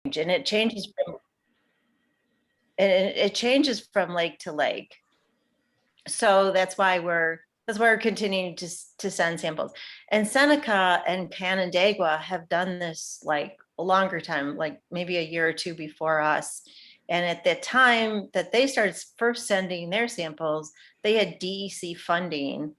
and it changes from lake to lake. So that's why we're continuing to send samples. And Seneca and Canandaigua have done this like a longer time, like maybe a year or two before us. And at the time that they started first sending their samples, they had DEC funding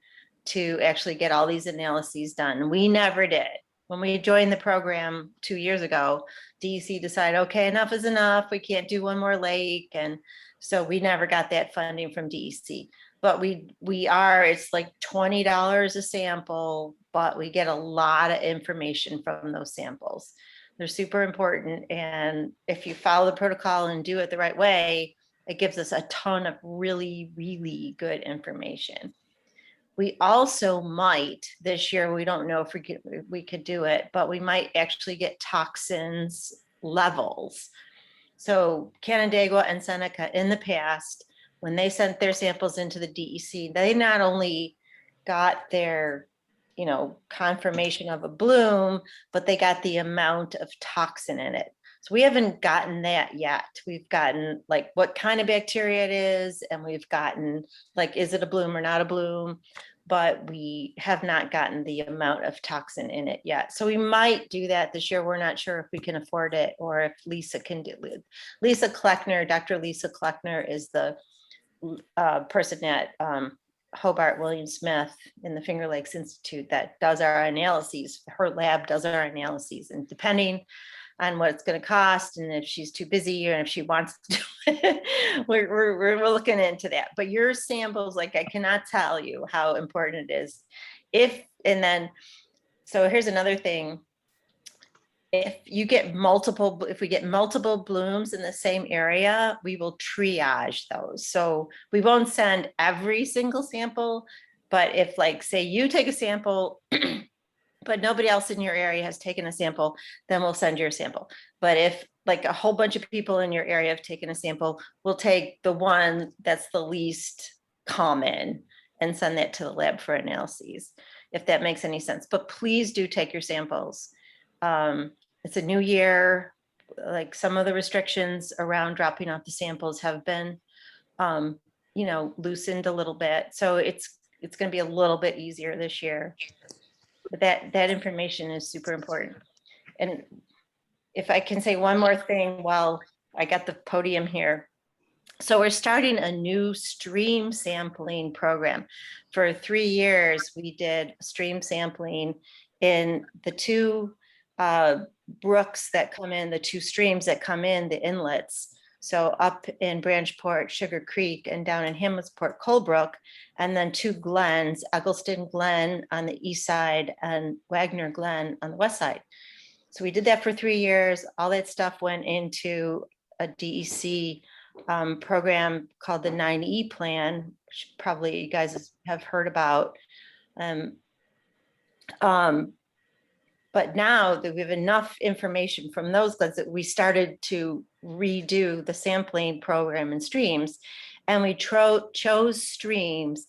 to actually get all these analyses done. We never did. When we joined the program 2 years ago, DEC decided, okay, enough is enough. We can't do one more lake. And so we never got that funding from DEC. But it's like $20 a sample, but we get a lot of information from those samples. They're super important. And if you follow the protocol and do it the right way, it gives us a ton of really, really good information. We also might this year, we don't know if we could do it, but we might actually get toxins levels. So Canandaigua and Seneca in the past, when they sent their samples into the DEC, they not only got their, confirmation of a bloom, but they got the amount of toxin in it. So we haven't gotten that yet. We've gotten like what kind of bacteria it is, and we've gotten like, is it a bloom or not a bloom? But we have not gotten the amount of toxin in it yet. So we might do that this year. We're not sure if we can afford it or if Lisa can do it. Lisa Kleckner, Dr. Lisa Kleckner is the person at Hobart William Smith in the Finger Lakes Institute that does our analyses. Her lab does our analyses, and depending on what it's going to cost and if she's too busy or if she wants to do it, we're looking into that. But your samples, like, I cannot tell you how important it is. So here's another thing. If we get multiple blooms in the same area, we will triage those. So we won't send every single sample, but if, like, say you take a sample, but nobody else in your area has taken a sample, then we'll send your sample. But if like a whole bunch of people in your area have taken a sample, we'll take the one that's the least common and send that to the lab for analyses, if that makes any sense. But please do take your samples. It's a new year. Like, some of the restrictions around dropping off the samples have been, loosened a little bit. So it's going to be a little bit easier this year. But that information is super important. And if I can say one more thing while I got the podium here. So we're starting a new stream sampling program. For 3 years, we did stream sampling in the two brooks that come in, the two streams that come in, the inlets. So up in Branchport, Sugar Creek, and down in Hamletsport, Colebrook, and then two glens, Eggleston Glen on the east side and Wagner Glen on the west side. So we did that for 3 years. All that stuff went into a DEC program called the 9E plan, which probably you guys have heard about. But now that we have enough information from those glens, that we started to redo the sampling program in streams, and we chose streams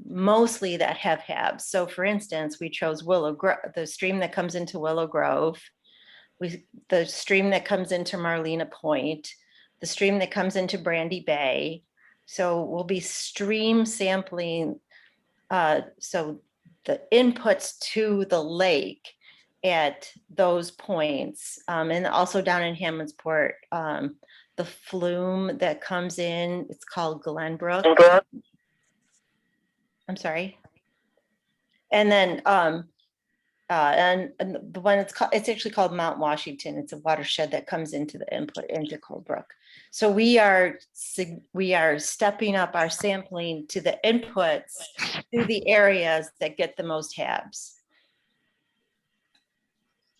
mostly that have HABs. So for instance, we chose the stream that comes into Willow Grove, the stream that comes into Marlena Point, the stream that comes into Brandy Bay. So we'll be stream sampling. So the inputs to the lake at those points, and also down in Hamletsport, the flume that comes in, it's called Glenbrook. I'm sorry. And then and the one it's actually called Mount Washington. It's a watershed that comes into the input into Colebrook. So we are stepping up our sampling to the inputs to the areas that get the most HABs.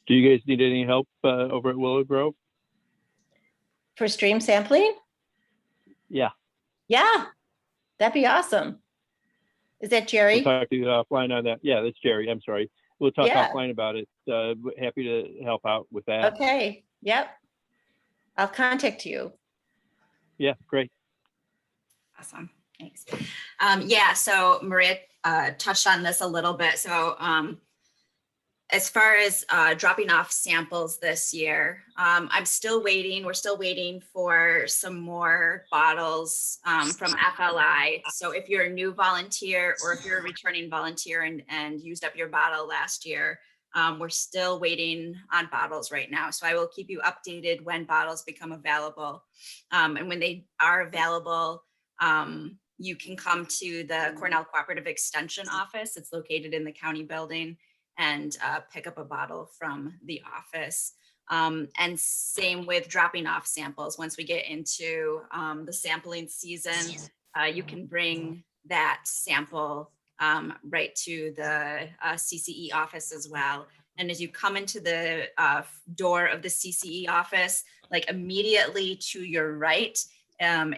Do you guys need any help over at Willow Grove? For stream sampling? Yeah. Yeah, that'd be awesome. Is that Jerry? We'll talk to you offline on that. Yeah, that's Jerry. I'm sorry. We'll talk offline about it. Happy to help out with that. Okay. Yep. I'll contact you. Yeah, great. Awesome. Thanks. Yeah, so Maria touched on this a little bit. So As far as dropping off samples this year, I'm still waiting. We're still waiting for some more bottles from FLI. So if you're a new volunteer or if you're a returning volunteer and used up your bottle last year, we're still waiting on bottles right now. So I will keep you updated when bottles become available. And when they are available, you can come to the Cornell Cooperative Extension Office. It's located in the county building, and pick up a bottle from the office. And same with dropping off samples. Once we get into the sampling season, you can bring that sample right to the CCE office as well. And as you come into the door of the CCE office, like immediately to your right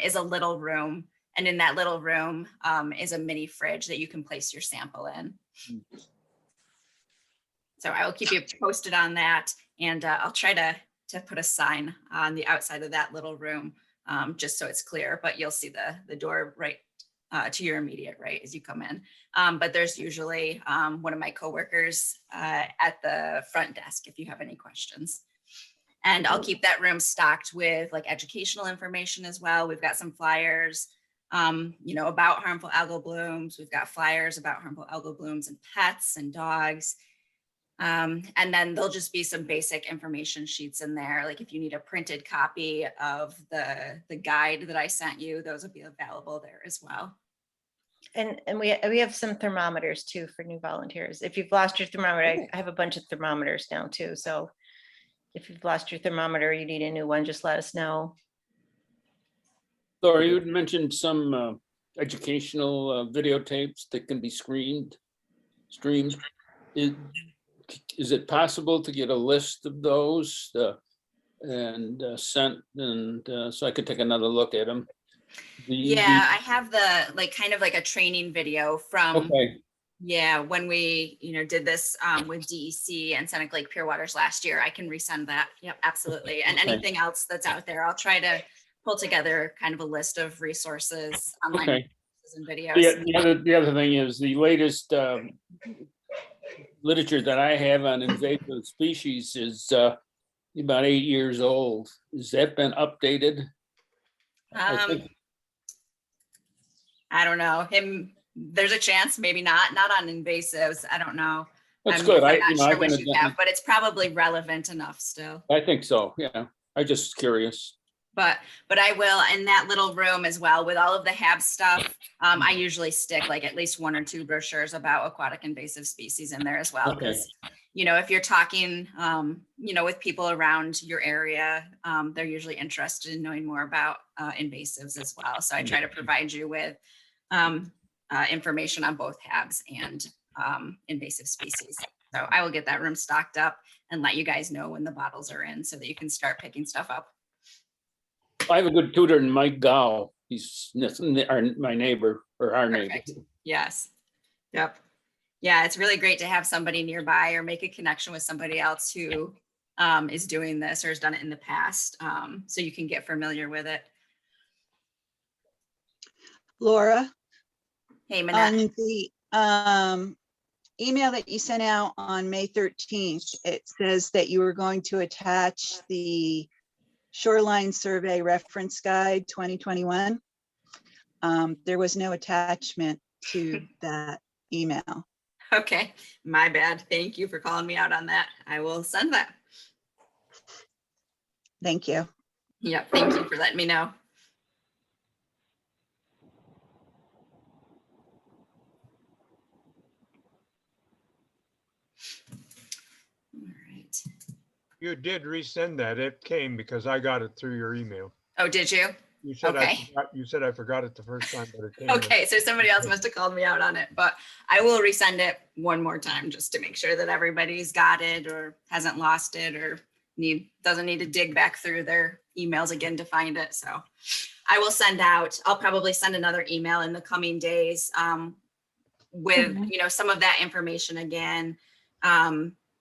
is a little room. And in that little room is a mini fridge that you can place your sample in. So I will keep you posted on that, and I'll try to put a sign on the outside of that little room, just so it's clear, but you'll see the door right to your immediate right as you come in. But there's usually one of my coworkers at the front desk if you have any questions. And I'll keep that room stocked with like educational information as well. We've got some flyers, about harmful algal blooms. We've got flyers about harmful algal blooms and pets and dogs. And then there'll just be some basic information sheets in there. Like if you need a printed copy of the guide that I sent you, those will be available there as well. And we have some thermometers too for new volunteers. If you've lost your thermometer, I have a bunch of thermometers now too. So if you've lost your thermometer, you need a new one, just let us know. Laura, you had mentioned some educational videotapes that can be streamed. Is it possible to get a list of those and sent, and so I could take another look at them? Yeah, I have the kind of like a training video from Okay. Yeah, when we did this with DEC and Seneca Lake Pure Waters last year. I can resend that. Yep, absolutely. And Okay. anything else that's out there, I'll try to pull together kind of a list of resources, online Okay. resources and videos. The other thing is the latest literature that I have on invasive species is about 8 years old. Has that been updated? I don't know. There's a chance, maybe not on invasives. I don't know. That's good. I'm not sure I what can you have, but it's probably relevant enough still. I think so. Yeah. I'm just curious. But I will in that little room as well with all of the HAB stuff. I usually stick like at least 1 or 2 brochures about aquatic invasive species in there as well. Okay. Because, if you're talking, with people around your area, they're usually interested in knowing more about invasives as well. So I try to provide you with information on both HABs and invasive species. So I will get that room stocked up and let you guys know when the bottles are in so that you can start picking stuff up. I have a good tutor in Mike Gow. He's my neighbor or our neighbor. Perfect. Yes. Yep. Yeah, it's really great to have somebody nearby or make a connection with somebody else who is doing this or has done it in the past, so you can get familiar with it. Laura, Hey, Manette. on the email that you sent out on May 13th, it says that you were going to attach the Shoreline Survey Reference Guide 2021. There was no attachment to that email. Okay, my bad. Thank you for calling me out on that. I will send that. Thank you. Yep, thank you for letting me know. All right. You did resend that. It came because I got it through your email. Oh, did you? You said Okay. you said I forgot it the first time, but it came. Okay, so somebody else must have called me out on it, but I will resend it one more time just to make sure that everybody's got it or hasn't lost it or doesn't need to dig back through their emails again to find it. So I will I'll probably send another email in the coming days with, some of that information again,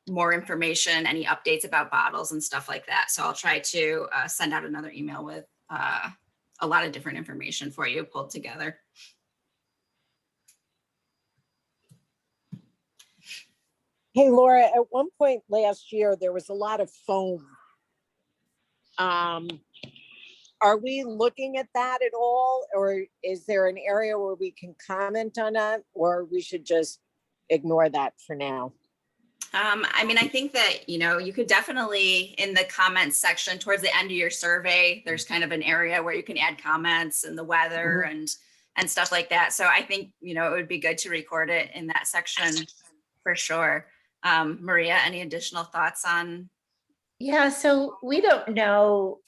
more information, any updates about bottles and stuff like that. So I'll try to send out another email with a lot of different information for you pulled together. Hey, Laura, at one point last year, there was a lot of foam. Are we looking at that at all? Or is there an area where we can comment on that? Or we should just ignore that for now? I mean, I think that, you could definitely in the comments section towards the end of your survey, there's kind of an area where you can add comments and the weather and stuff like that. So I think, it would be good to record it in that section for sure. Maria, any additional thoughts on? Yeah, so we don't know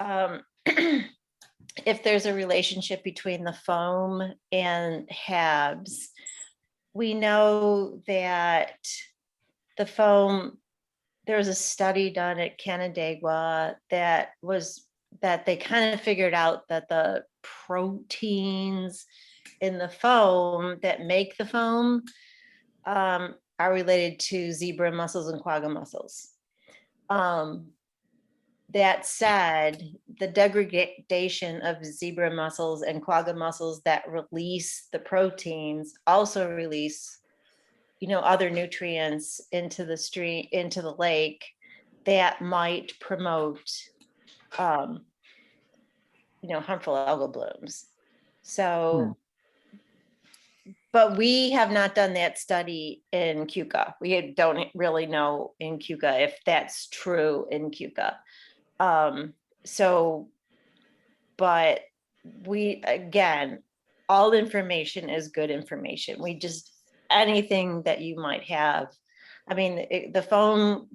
if there's a relationship between the foam and HABs. We know that the foam, there was a study done at Canandaigua that they kind of figured out that the proteins in the foam that make the foam are related to zebra mussels and quagga mussels. That said, the degradation of zebra mussels and quagga mussels that release the proteins also release, other nutrients into the stream, into the lake that might promote, harmful algal blooms. So, but we have not done that study in Keuka. We don't really know in Keuka if that's true in Keuka. But again, all information is good information. Anything that you might have. I mean, the foam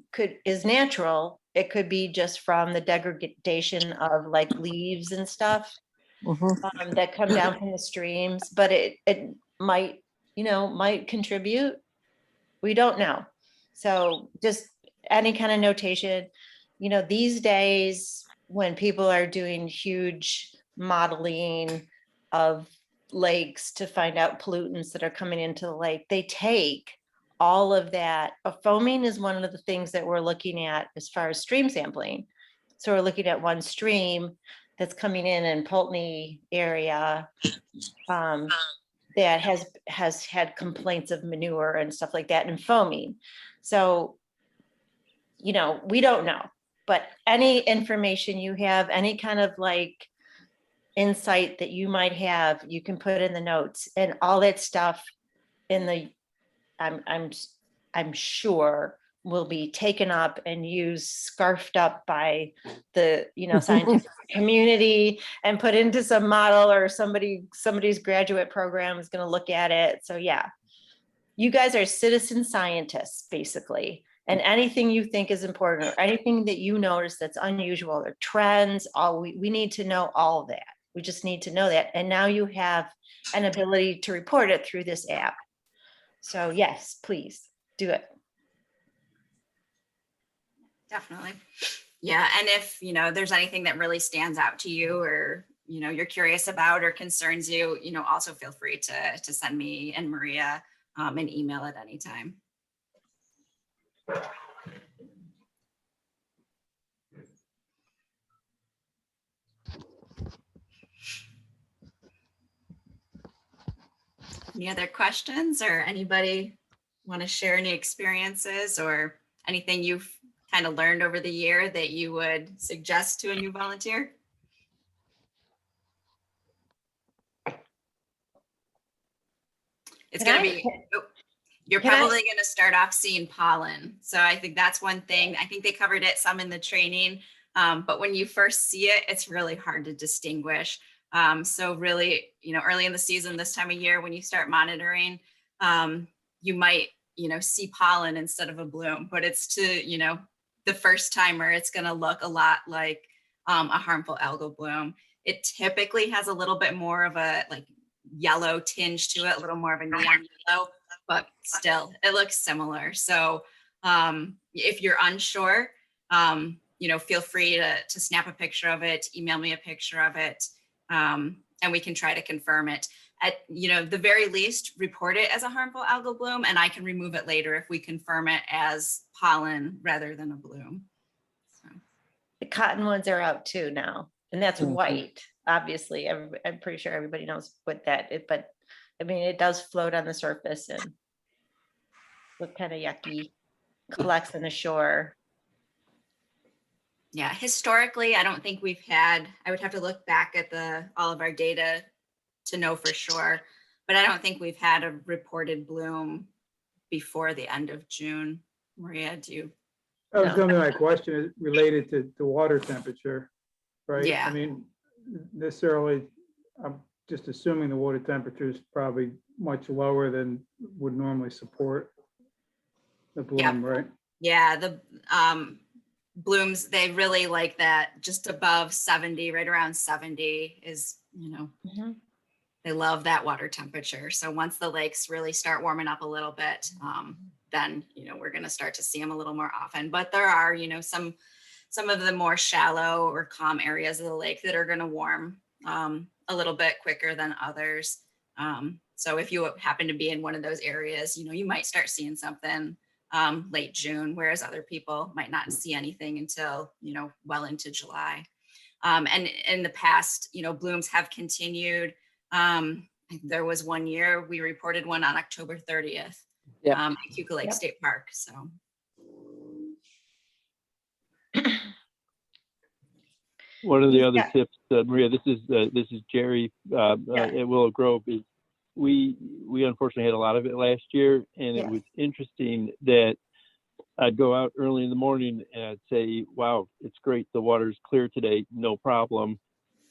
is natural. It could be just from the degradation of like leaves and stuff that come down from the streams, but it might, might contribute. We don't know. So just any kind of notation, these days when people are doing huge modeling of lakes to find out pollutants that are coming into the lake, they take all of that. Foaming is one of the things that we're looking at as far as stream sampling. So we're looking at one stream that's coming in Pulteney area that has had complaints of manure and stuff like that and foaming. So, we don't know, but any information you have, any kind of like insight that you might have, you can put in the notes, and all that stuff I'm sure will be taken up and used, scarfed up by the scientific community and put into some model, or somebody's graduate program is going to look at it. So yeah, you guys are citizen scientists basically, and anything you think is important or anything that you notice that's unusual or trends, we need to know all of that. We just need to know that. And now you have an ability to report it through this app. So yes, please do it. Definitely. Yeah. And if, there's anything that really stands out to you or, you're curious about or concerns you, also feel free to send me and Maria an email at any time. Any other questions, or anybody want to share any experiences or anything you've kind of learned over the year that you would suggest to a new volunteer? It's going to be, you're probably going to start off seeing pollen. So I think that's one thing. I think they covered it some in the training, but when you first see it, it's really hard to distinguish. So really, early in the season, this time of year, when you start monitoring, you might, see pollen instead of a bloom, but it's to, the first timer, it's going to look a lot like a harmful algal bloom. It typically has a little bit more of a like yellow tinge to it, a little more of a neon yellow, but still it looks similar. So if you're unsure, feel free to snap a picture of it, email me a picture of it, and we can try to confirm it. At the very least, report it as a harmful algal bloom, and I can remove it later if we confirm it as pollen rather than a bloom. So. The cotton ones are out too now, and that's white. Obviously, I'm pretty sure everybody knows what that is, but I mean, it does float on the surface and look kind of yucky. collects in the shore. Yeah, historically, I don't think we've had, I would have to look back at all of our data to know for sure, but I don't think we've had a reported bloom before the end of June. Maria, do you? That was No. gonna be my question, is related to water temperature, right? Yeah. I mean, necessarily, I'm just assuming the water temperature is probably much lower than would normally support the bloom, right? Yeah, the blooms, they really like that just above 70, right around 70 is, Mhm. they love that water temperature. So once the lakes really start warming up a little bit, then, we're going to start to see them a little more often. But there are, some of the more shallow or calm areas of the lake that are going to warm a little bit quicker than others. So if you happen to be in one of those areas, you might start seeing something late June, whereas other people might not see anything until, well into July. And in the past, blooms have continued. There was one year we reported one on October 30th Yep. at Cuca Lake Yep. State Park. So One of the other Yeah. tips, Maria, this is Jerry at Willow Grove. Is we unfortunately had a lot of it last year, and it Yes. was interesting that I'd go out early in the morning and I'd say, "Wow, it's great. The water's clear today, no problem."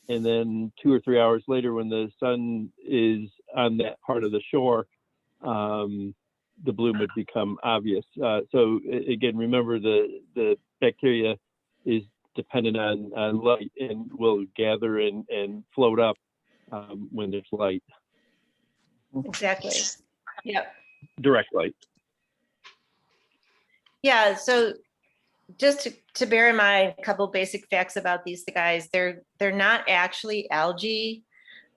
And then 2 or 3 hours later, when the sun is on that part of the shore, the bloom would become obvious. So again, remember the bacteria is dependent on light and will gather and float up when there's light, Exactly. Yep. direct light. Yeah. So just to bear in mind a couple basic facts about these guys, they're not actually algae,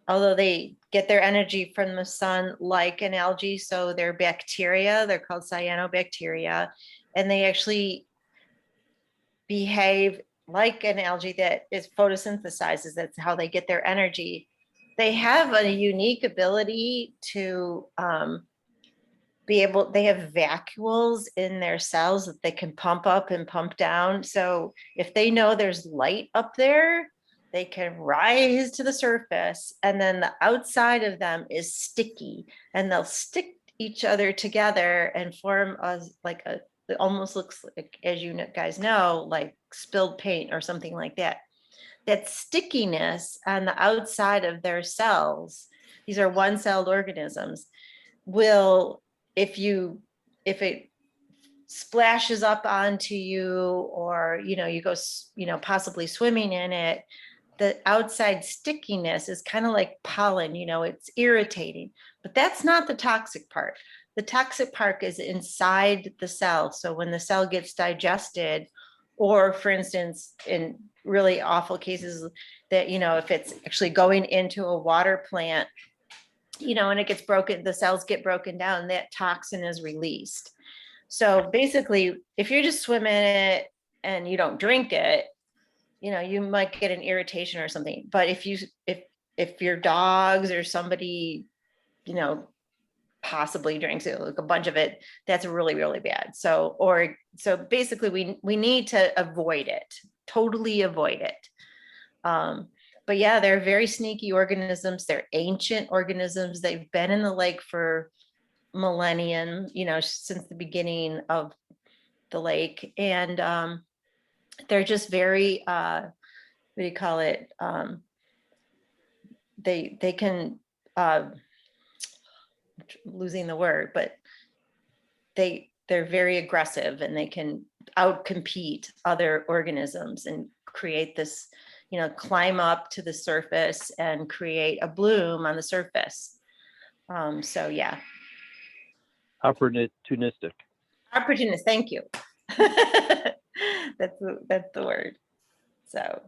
although they get their energy from the sun like an algae. So they're bacteria. They're called cyanobacteria, and they actually behave like an algae that is photosynthesizes. That's how they get their energy. They have a unique ability to they have vacuoles in their cells that they can pump up and pump down. So if they know there's light up there, they can rise to the surface, and then the outside of them is sticky, and they'll stick each other together and form it almost looks like, as you guys know, like spilled paint or something like that. That stickiness on the outside of their cells, these are one-celled organisms, will, if it splashes up onto you, or you go possibly swimming in it, the outside stickiness is kind of like pollen, it's irritating, but that's not the toxic part. The toxic part is inside the cell. So when the cell gets digested, or for instance, in really awful cases that, if it's actually going into a water plant, and it gets broken, the cells get broken down, that toxin is released. So basically, if you're just swimming in it and you don't drink it, you might get an irritation or something. But if your dogs or somebody, possibly drinks it, like a bunch of it, that's really, really bad. So basically we need to avoid it, totally avoid it. But yeah, they're very sneaky organisms. They're ancient organisms. They've been in the lake for millennia, since the beginning of the lake. And they're just very, what do you call it? They can, losing the word, but they're very aggressive, and they can outcompete other organisms and create this, climb up to the surface and create a bloom on the surface. So yeah. Opportunistic. Opportunist, thank you. That's the word. So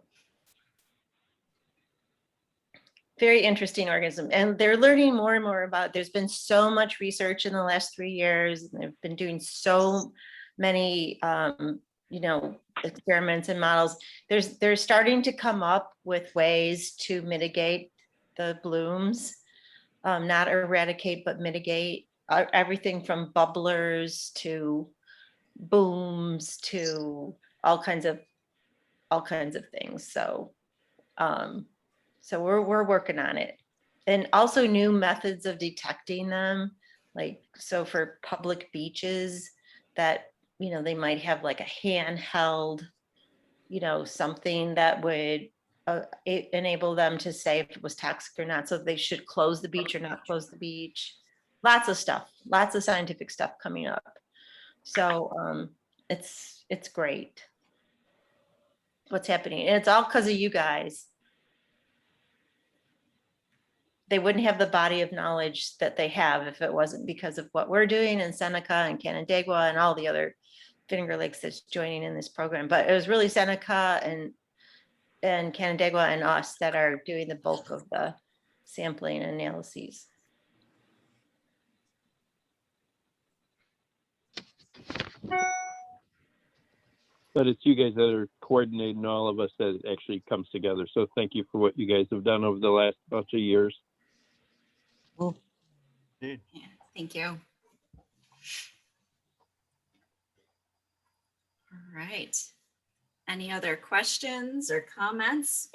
very interesting organism, and they're learning more and more about. There's been so much research in the last 3 years, and they've been doing so many experiments and models. They're starting to come up with ways to mitigate the blooms, not eradicate but mitigate, everything from bubblers to booms to all kinds of things. So, so we're working on it. And also new methods of detecting them. Like, so for public beaches that, you know, they might have like a handheld, you know, something that would enable them to say if it was toxic or not. So they should close the beach or not close the beach. Lots of stuff, lots of scientific stuff coming up. So it's great what's happening. And it's all because of you guys. They wouldn't have the body of knowledge that they have if it wasn't because of what we're doing in Seneca and Canandaigua and all the other Finger Lakes that's joining in this program. But it was really Seneca and Canandaigua and us that are doing the bulk of the sampling and analyses. But it's you guys that are coordinating all of us that it actually comes together. So thank you for what you guys have done over the last bunch of years. Indeed. Yeah, thank you. All right. Any other questions or comments?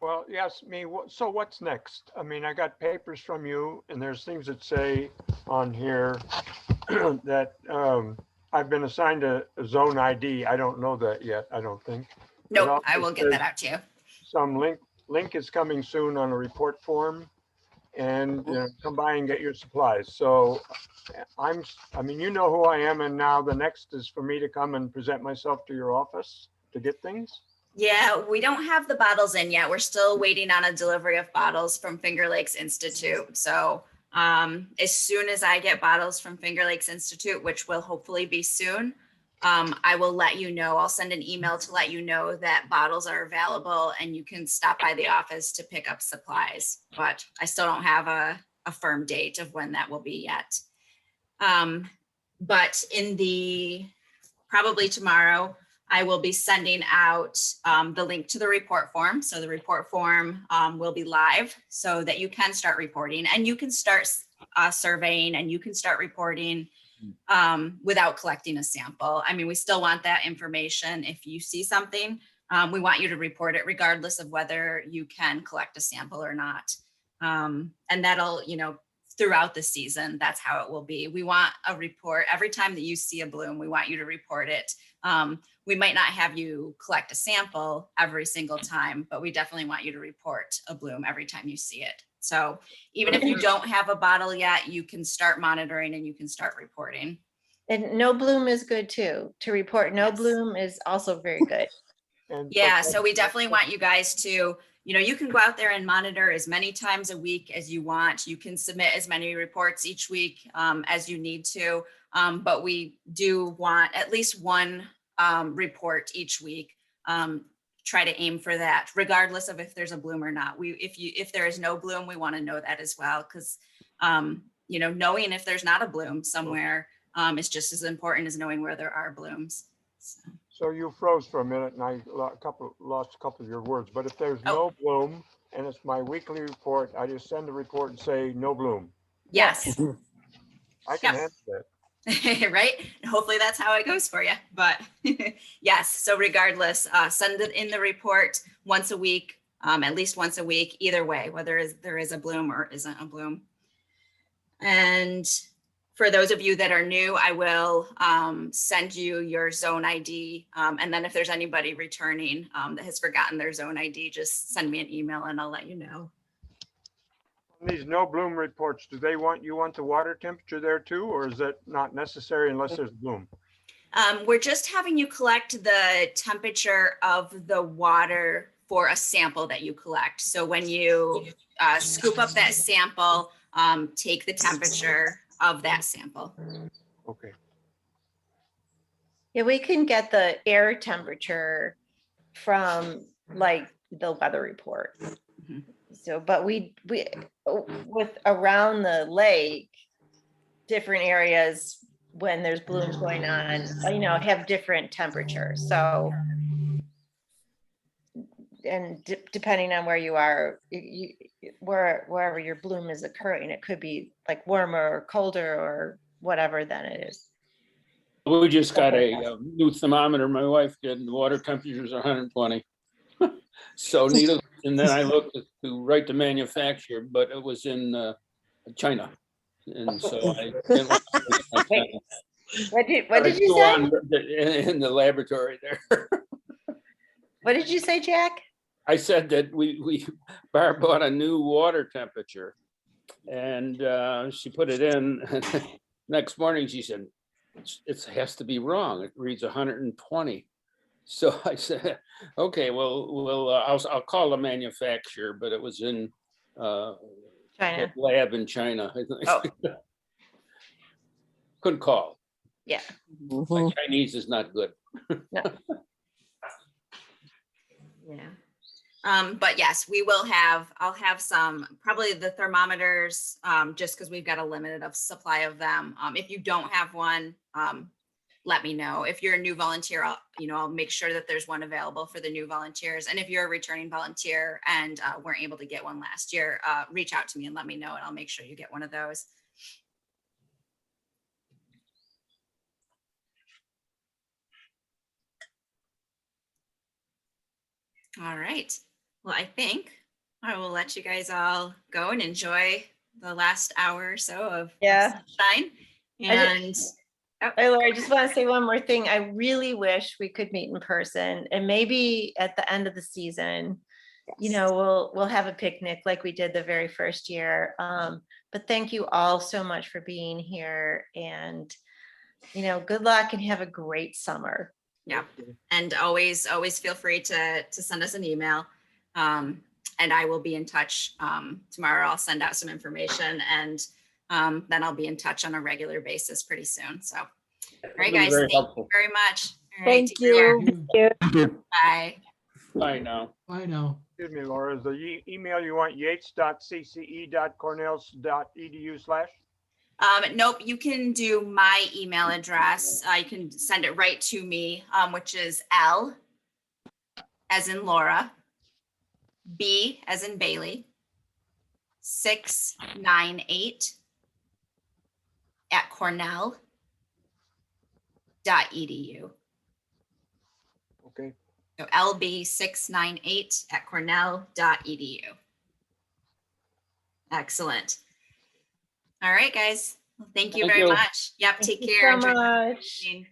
Well, yes, so what's next? I mean, I got papers from you and there's things that say on here that I've been assigned a zone ID. I don't know that yet, I don't think. Nope, also I will get that out to you. Some link is coming soon on a report form, and come by and get your supplies. So I mean, you know who I am, and now the next is for me to come and present myself to your office to get things. Yeah, we don't have the bottles in yet. We're still waiting on a delivery of bottles from Finger Lakes Institute. So as soon as I get bottles from Finger Lakes Institute, which will hopefully be soon, I will let you know. I'll send an email to let you know that bottles are available and you can stop by the office to pick up supplies. But I still don't have a firm date of when that will be yet. But probably tomorrow, I will be sending out the link to the report form. So the report form will be live so that you can start reporting and you can start surveying and you can start reporting without collecting a sample. I mean, we still want that information. If you see something, we want you to report it regardless of whether you can collect a sample or not. And that'll, throughout the season, that's how it will be. We want a report every time that you see a bloom, we want you to report it. We might not have you collect a sample every single time, but we definitely want you to report a bloom every time you see it. So even if you don't have a bottle yet, you can start monitoring and you can start reporting. And no bloom is good too. To report no bloom is also very good. Yeah, so we definitely want you guys to, you can go out there and monitor as many times a week as you want. You can submit as many reports each week as you need to, but we do want at least one report each week. Try to aim for that, regardless of if there's a bloom or not. If there is no bloom, we want to know that as well, because knowing if there's not a bloom somewhere is just as important as knowing where there are blooms. So you froze for a minute and I lost a couple of your words, but if there's no bloom and it's my weekly report, I just send the report and say no bloom. Yes. I can handle that. Right? And hopefully that's how it goes for you. But yes, so regardless, send it in the report once a week, at least once a week, either way, whether there is a bloom or isn't a bloom. And for those of you that are new, I will send you your zone ID. And then if there's anybody returning that has forgotten their zone ID, just send me an email and I'll let you know. These no bloom reports, do they want the water temperature there too, or is that not necessary unless there's bloom? We're just having you collect the temperature of the water for a sample that you collect. So when you scoop up that sample, take the temperature of that sample. Okay. Yeah, we can get the air temperature from like the weather report. Mhm. So, but we with around the lake, different areas when there's blooms going on, have different temperatures. So, and depending on where you are, wherever your bloom is occurring, it could be like warmer or colder or whatever than it is. We just got a new thermometer. My wife did, and the water temperature is 120. So needle, and then I looked to write the manufacturer, but it was in China. And so I didn't want to waste my time. What did But I you go say? on in the laboratory there. What did you say, Jack? I said that Barb bought a new water temperature, and she put it in. Next morning, she said, it has to be wrong. It reads 120. So I said, okay, well, I'll call the manufacturer, but it was in a China. lab in China. Oh. Couldn't call. Yeah. My Chinese is not good. No. Yeah. But yes, I'll have some, probably the thermometers, just because we've got a limited supply of them. If you don't have one, let me know. If you're a new volunteer, I'll make sure that there's one available for the new volunteers. And if you're a returning volunteer and weren't able to get one last year, reach out to me and let me know, and I'll make sure you get one of those. All right. Well, I think I will let you guys all go and enjoy the last hour or so of sunshine. And Hey, Laura, I just want to say one more thing. I really wish we could meet in person, and maybe at the end of the season, we'll have a picnic like we did the very first year. But thank you all so much for being here, and good luck and have a great summer. yeah, and always feel free to send us an email, and I will be in touch tomorrow. I'll send out some information, and then I'll be in touch on a regular basis pretty soon. So, all right, guys, thank you very much. All right, Thank you. Bye. Bye now. Bye now. Excuse me, Laura, is the email you want yates.cce.cornells.edu/? Nope, you can do my email address. You can send it right to me, which is L as in Laura, B as in Bailey, 698 at cornell.edu. Okay. So LB698 at cornell.edu. Excellent. All right, guys. Well, thank you Thank very you. much. Yep, take Thank you care. so Enjoy the much. evening.